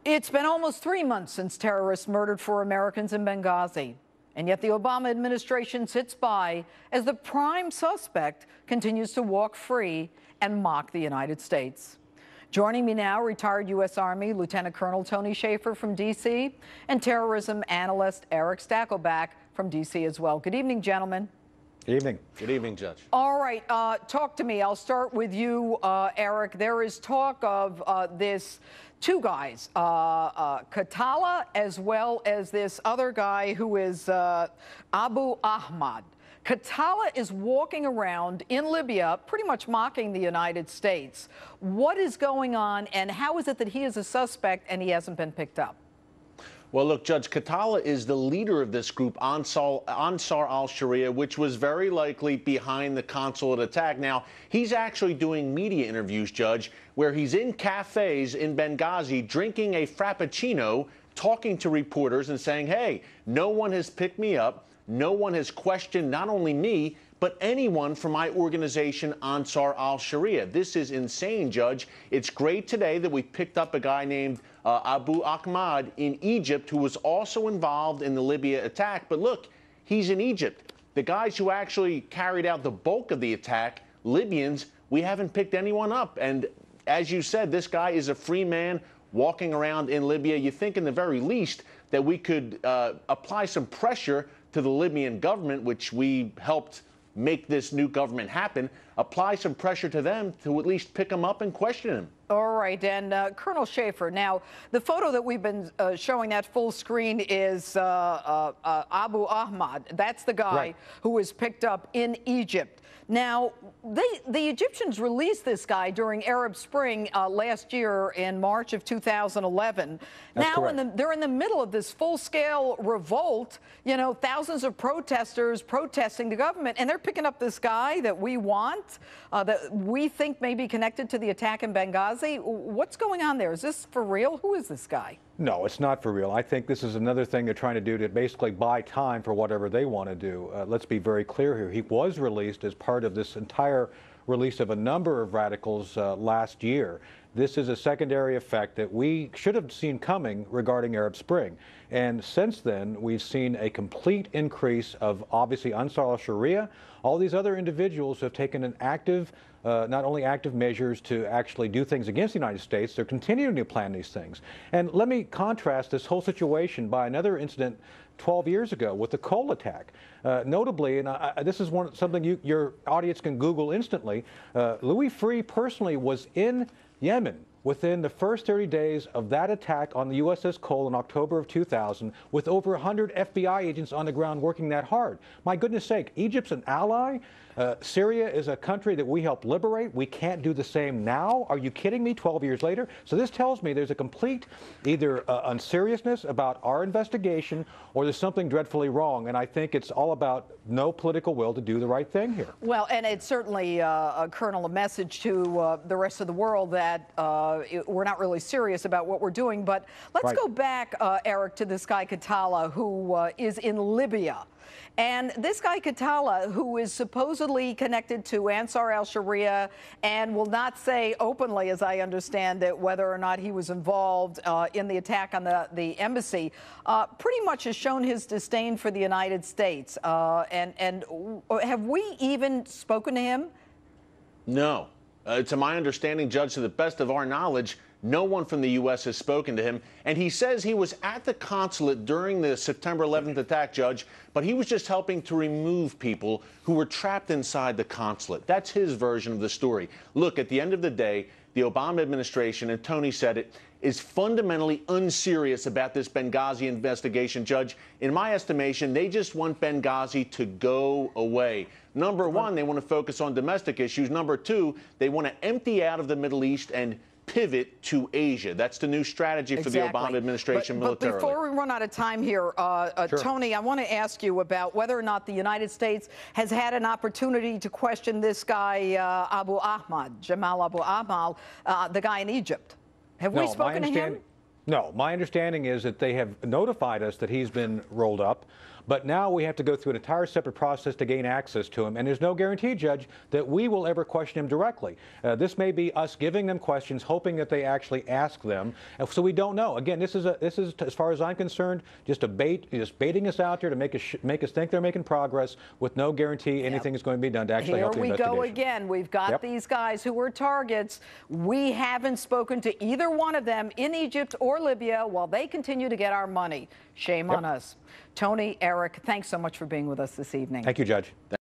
It's been almost 3 months since terrorists murdered 4 Americans in Benghazi. And yet the Obama administration sits by as the prime suspect continues to walk free and mock the United States. Joining me now, retired U.S. Army Lieutenant Colonel Tony Shaffer from D.C. and terrorism analyst Eric Stakelback from D.C. as well. Good evening, gentlemen. Good evening. Good evening, Judge. All right, talk to me. I'll start with you, Eric. There is talk of this two guys, Khatallah, as well as this other guy who is Abu Ahmad. Khatallah is walking around in Libya pretty much mocking the United States. What is going on, and how is it that he is a suspect and he hasn't been picked up? Well, look, Judge, Khatallah is the leader of this group, Ansar al-Sharia, which was very likely behind the consulate attack. Now, he's actually doing media interviews, Judge, where he's in cafes in Benghazi drinking a Frappuccino, talking to reporters and saying, hey, no one has picked me up. No one has questioned not only me, but anyone from my organization, Ansar al-Sharia. This is insane, Judge. It's great today that we picked up a guy named Abu Ahmad in Egypt, who was also involved in the Libya attack. But look, he's in Egypt. The guys who actually carried out the bulk of the attack, Libyans, we haven't picked anyone up. And as you said, this guy is a free man walking around in Libya. You think in the very least that we could apply some pressure to the Libyan government, which we helped make this new government happen, apply some pressure to them to at least pick him up and question him. All right, and Colonel Shaffer, now the photo that we've been showing at full screen is Abu Ahmad. That's the guy who was picked up in Egypt. Now, the Egyptians released this guy during Arab Spring last year in March of 2011. That's now, correct. they're in the middle of this full-scale revolt, you know, thousands of protesters protesting the government, and they're picking up this guy that we want, that we think may be connected to the attack in Benghazi. What's going on there? Is this for real? Who is this guy? No, it's not for real. I think this is another thing they're trying to do to basically buy time for whatever they want to do. Let's be very clear here. He was released as part of this entire release of a number of radicals last year. This is a secondary effect that we should have seen coming regarding Arab Spring. And since then, we've seen a complete increase of, obviously, Ansar al-Sharia. All these other individuals have taken an active, not only active measures to actually do things against the United States, they're continuing to plan these things. And let me contrast this whole situation by another incident 12 years ago with the Cole attack. Notably, and this is something your audience can Google instantly, Louis Freeh personally was in Yemen within the first 30 days of that attack on the USS Cole in October of 2000, with over 100 FBI agents on the ground working that hard. My goodness sake, Egypt's an ally. Syria is a country that we helped liberate. We can't do the same now. Are you kidding me? 12 years later? So this tells me there's a complete either unseriousness about our investigation or there's something dreadfully wrong. And I think it's all about no political will to do the right thing here. Well, and it's certainly, Colonel, a message to the rest of the world that we're not really serious about what we're doing. But let's go back, Eric, to this guy Khatallah, who is in Libya. And this guy Khatallah, who is supposedly connected to Ansar al-Sharia and will not say openly, as I understand it, whether or not he was involved in the attack on the embassy, pretty much has shown his disdain for the United States. And have we even spoken to him? No. To my understanding, Judge, to the best of our knowledge, no one from the U.S. has spoken to him. And he says he was at the consulate during the September 11th attack, Judge, but he was just helping to remove people who were trapped inside the consulate. That's his version of the story. Look, at the end of the day, the Obama administration, and Tony said it, is fundamentally unserious about this Benghazi investigation, Judge. In my estimation, they just want Benghazi to go away. Number one, they want to focus on domestic issues. Number two, they want to empty out of the Middle East and pivot to Asia. That's the new strategy for the Obama administration militarily. But before we run out of time here, Tony, I want to ask you about whether or not the United States has had an opportunity to question this guy, Abu Ahmad, Jamal Abu Ahmad, the guy in Egypt. Have we spoken to him? No, my understanding is that they have notified us that he's been rolled up, But now we have to go through an entire separate process to gain access to him. And there's no guarantee, Judge, that we will ever question him directly. This may be us giving them questions, hoping that they actually ask them. So we don't know. Again, this is, as far as I'm concerned, just a bait, just baiting us out there to make us think they're making progress with no guarantee anything is going to be done to actually help the investigation. Here we go again. We've got these guys who were targets. We haven't spoken to either one of them in Egypt or Libya while they continue to get our money. Shame on us. Tony, Eric, thanks so much for being with us this evening. Thank you, Judge.